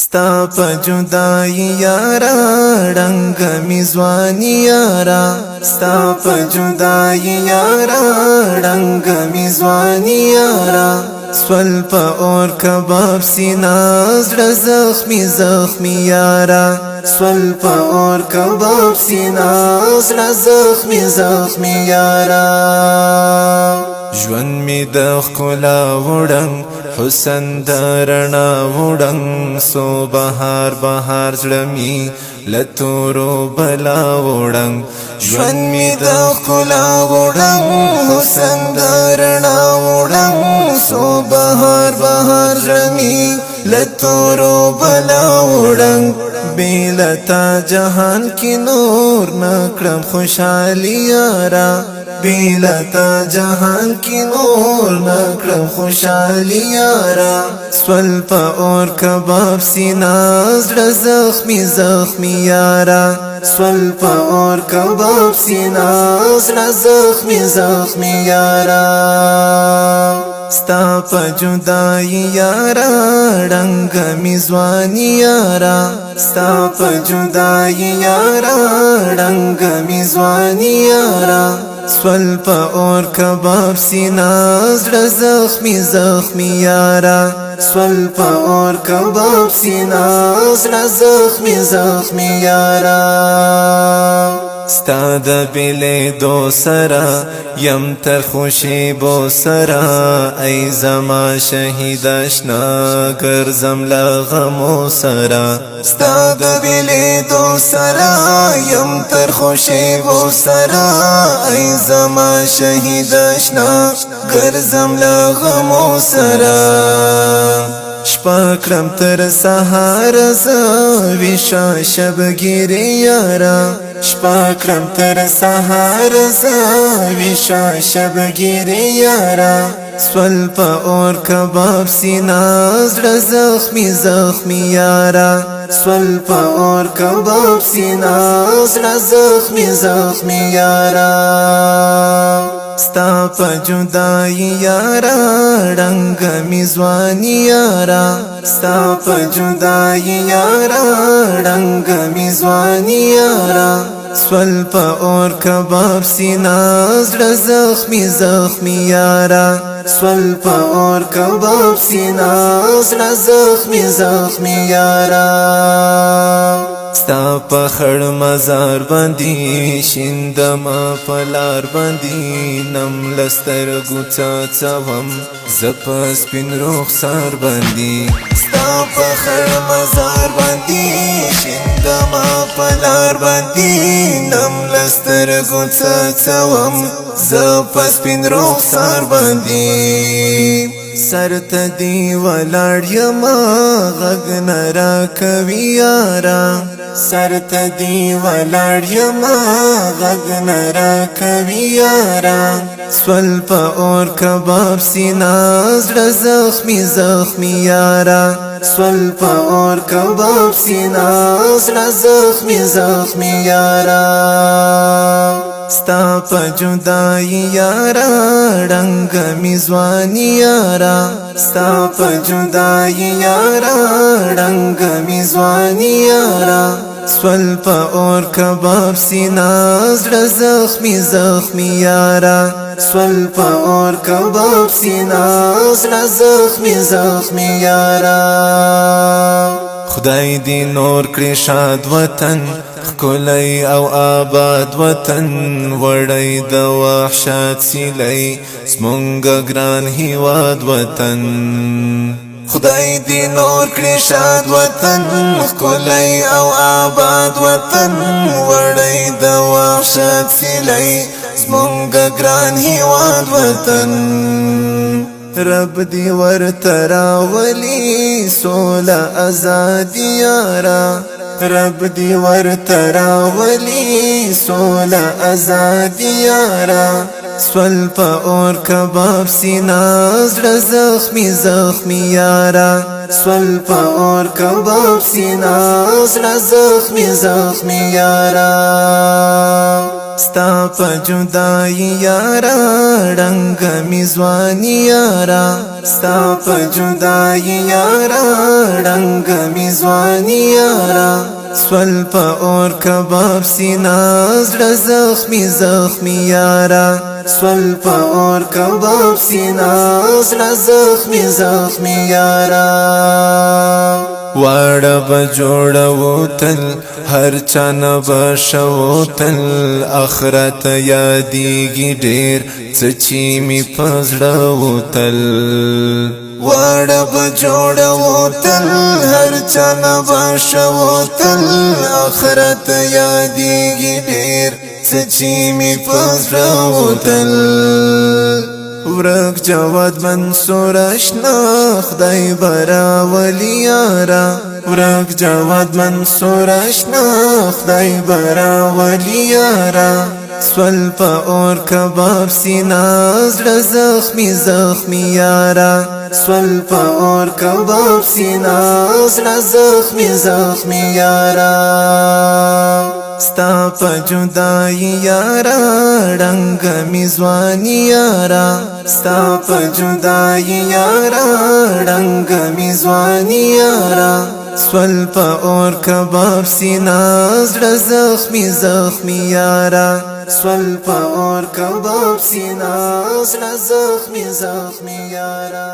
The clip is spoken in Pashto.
ستا په جدائی یارا رنگ میزوانی یارا ستا په جدائی یارا رنگ میزوانی یارا سول په اور کباب سینا زړه زخمی زخمی یارا سول په اور کباب سینا زړه زخمی زخمی یارا ژوند می د ښکلا وړم حسن درنا وړم سو بهار بهار زړه می لتورو بلا وړم ژوند می د ښکلا وړم حسن درنا وړم سو بهار بهار زړه می لتورو بلا وړم بیلتا جهان کی نور نکړم خوشحالی یارا بیلتا جهان کی نور نکړم خوشحالی یارا سول په اور کباب سینا زړه زخمی زخمی یارا سول په اور کباب سینا زړه زخمی زخمی یارا ستا په جدائی یارا رنگ میزوانی یارا ستا په جدائی یارا رنگ میزوانی یارا سول په اور کباب سینا زړه زخمی زخمی یارا سول په اور کباب سینا زړه زخمی زخمی یارا ستا د بیلې دو سرا یم تر خوشی بو سرا ای زما شهید اشنا ګرځم له غمو سرا ستا د بیلې دو سرا یم تر خوشی بو سرا ای زما شهید اشنا ګرځم له غمو سرا شپاکرم تر سهار زویشا شبگیری یارا شپاکرم تر سهار زویشا شبگیری یارا سول په اور کباب سینا زړه زخمی زخمی یارا سول په اور کباب سینا زړه زخمی زخمی یارا ستا په جدائی یارا رنگ میزوانی یارا ستا په جدائی یارا رنگ میزوانی یارا سول په اور کباب سینا زړه زخمی زخمی یارا سول په اور کباب سینا زړه زخمی زخمی یارا ستا په خړ مزار باندې شیندما پلار باندې نم لستر ګوتا څوم زپ سپین رخسار باندې ستا په خړ مزار باندې شیندما پلار باندې نم لستر ګوتا څوم زپ سپین رخسار باندې سرت دی ولاړ یما غږ نه راکوي یارا سرت دی ولاړ یما غږ نه راکوي یارا سول په اور کباب سینا زړه زخمی زخمی یارا سول په اور کباب سینا زړه زخمی زخمی یارا ستا په جدائی یارا رنگ میزوانی یارا ستا په جدائی یارا رنگ میزوانی یارا سول په اور کباب سینا زړه زخمی زخمی یارا سول په اور کباب سینا زړه زخمی زخمی یارا خدای دی نور کړی شاد وطن ښکلی او آباد وطن وړی د وحشت سیلی زمونږ ګران هیواد وطن خدای دی نور کړی شاد وطن ښکلی او آباد وطن وړی د وحشت سیلی زمونږ ګران هیواد وطن رب دی ورته راولي سوله ازادي یارا رب دی ورته راولي سوله ازادي یارا سول په اور کباب سینا زړه زخمی زخمی یارا سول په اور کباب سینا زړه زخمی زخمی یارا ستا په جدائی یارا ړنګ می ځواني یارا ستا په جدایي یارا ړنګ می ځواني یارا سول په اور کباب سینا زړه زخمی زخمی یارا سول په اور کباب سینا زړه زخمی زخمی یارا واړه بجوړو تل هر چانه بشو تل اخرت یادېږي ډېر څه چې می پزړو تل واړه بجوړو تل هر چانه بشو تل اخرت یادېږي ډېر څه چې می پزړو تل ورک جواد منصور اشنا خدای برا ولی یارا ورک جواد منصور اشنا خدای برا ولی یارا سول په اور کباب سینا زړه زخمی زخمی یارا سول په اور کباب سینا زړه زخمی زخمی یارا ستا په جدایي یارا ړنګ می ځواني یارا ستا په جدایي یارا ړنګ می ځواني یارا سول په اور کباب سینا زړه زخمی زخمی یارا سول په اور کباب سینا زړه زخمی زخمی یارا